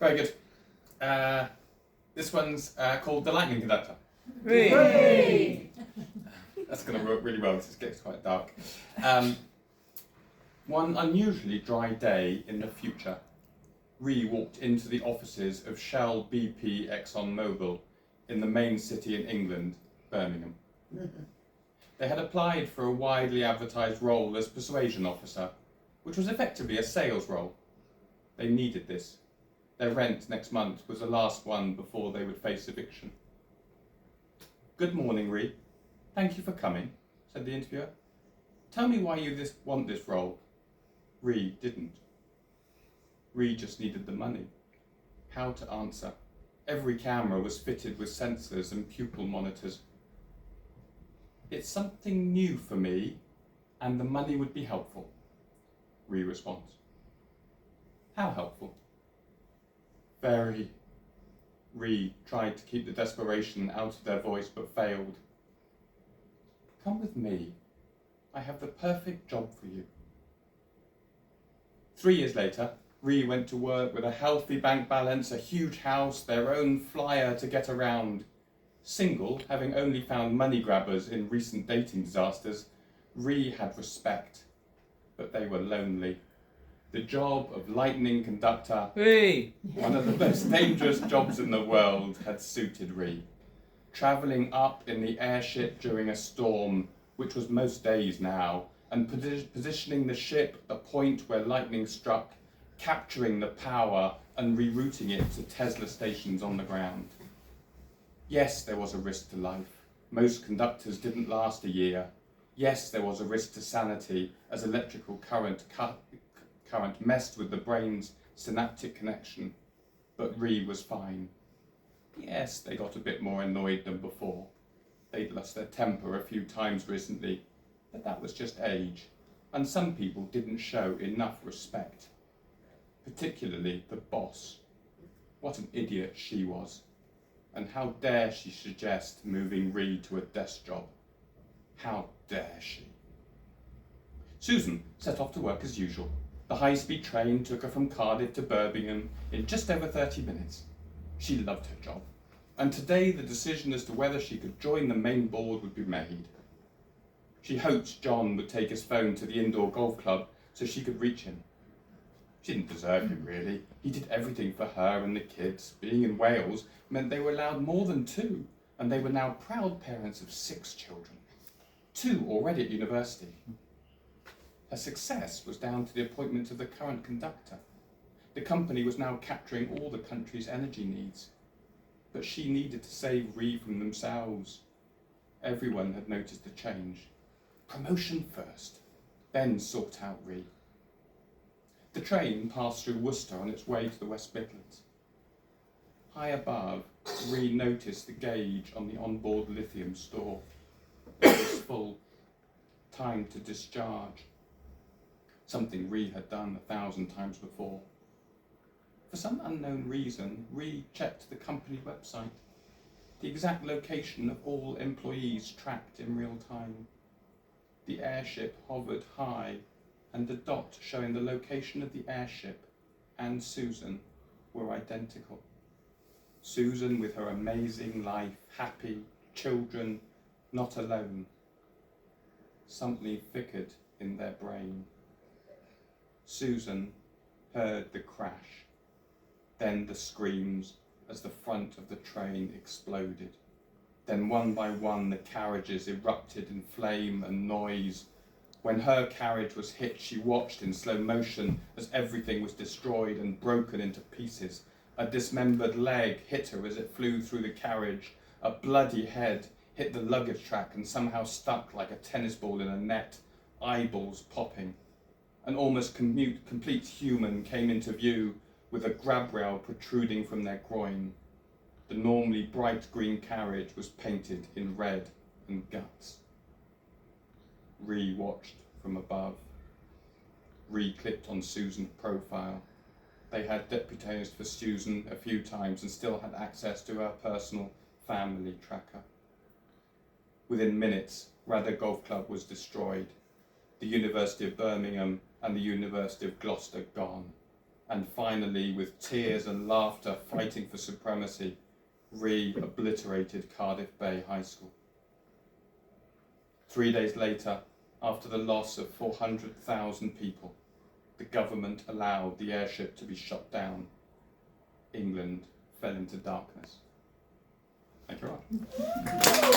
Very good. This one's called the Lightning Conductor. Hooray! That's going to work really well because it gets quite dark. One unusually dry day in the future, Ree walked into the offices of Shell, BP, ExxonMobil in the main city in England, Birmingham. They had applied for a widely advertised role as persuasion officer, which was effectively a sales role. They needed this. Their rent next month was the last one before they would face eviction. "Good morning, Ree. Thank you for coming," said the interviewer. "Tell me why you want this role." Ree didn't. Ree just needed the money. How to answer? Every camera was fitted with sensors and pupil monitors. "It's something new for me, and the money would be helpful," Ree responds. "How helpful?" "Very." Ree tried to keep the desperation out of their voice but failed. "Come with me. I have the perfect job for you." 3 years later, Ree went to work with a healthy bank balance, a huge house, their own flyer to get around. Single, having only found money grabbers in recent dating disasters, Ree had respect, but they were lonely. The job of Lightning Conductor, one of the most dangerous jobs in the world, had suited Ree. Travelling up in the airship during a storm, which was most days now, and positioning the ship at the point where lightning struck, capturing the power and rerouting it to Tesla stations on the ground. Yes, there was a risk to life. Most conductors didn't last a year. Yes, there was a risk to sanity, as electrical current messed with the brain's synaptic connection. But Ree was fine. Yes, they got a bit more annoyed than before. They'd lost their temper a few times recently, but that was just age, and some people didn't show enough respect. Particularly the boss. What an idiot she was. And how dare she suggest moving Ree to a desk job? How dare she? Susan set off to work as usual. The high-speed train took her from Cardiff to Birmingham in just over 30 minutes. She loved her job, and today the decision as to whether she could join the main board would be made. She hoped John would take his phone to the indoor golf club so she could reach him. She didn't deserve him, really. He did everything for her and the kids. Being in Wales meant they were allowed more than 2, and they were now proud parents of 6 children, 2 already at university. Her success was down to the appointment of the current conductor. The company was now capturing all the country's energy needs, but she needed to save Ree from themselves. Everyone had noticed the change. Promotion first, then sort out Ree. The train passed through Worcester on its way to the West Midlands. High above, Ree noticed the gauge on the onboard lithium store. It was full. Time to discharge. Something Ree had done 1,000 times before. For some unknown reason, Ree checked the company website. The exact location of all employees tracked in real time. The airship hovered high, and the dot showing the location of the airship and Susan were identical. Susan with her amazing life, happy, children, not alone. Something flickered in their brain. Susan heard the crash, then the screams as the front of the train exploded. Then one by one the carriages erupted in flame and noise. When her carriage was hit, she watched in slow motion as everything was destroyed and broken into pieces. A dismembered leg hit her as it flew through the carriage. A bloody head hit the luggage track and somehow stuck like a tennis ball in a net, eyeballs popping. An almost complete human came into view with a grab rail protruding from their groin. The normally bright green carriage was painted in red and guts. Ree watched from above. Ree clicked on Susan's profile. They had deputised for Susan a few times and still had access to her personal family tracker. Within minutes, Radda Golf Club was destroyed. The University of Birmingham and the University of Gloucester gone. And finally, with tears and laughter fighting for supremacy, Rhee obliterated Cardiff Bay High School. 3 days later, after the loss of 400,000 people, the government allowed the airship to be shot down. England fell into darkness. Thank you very much.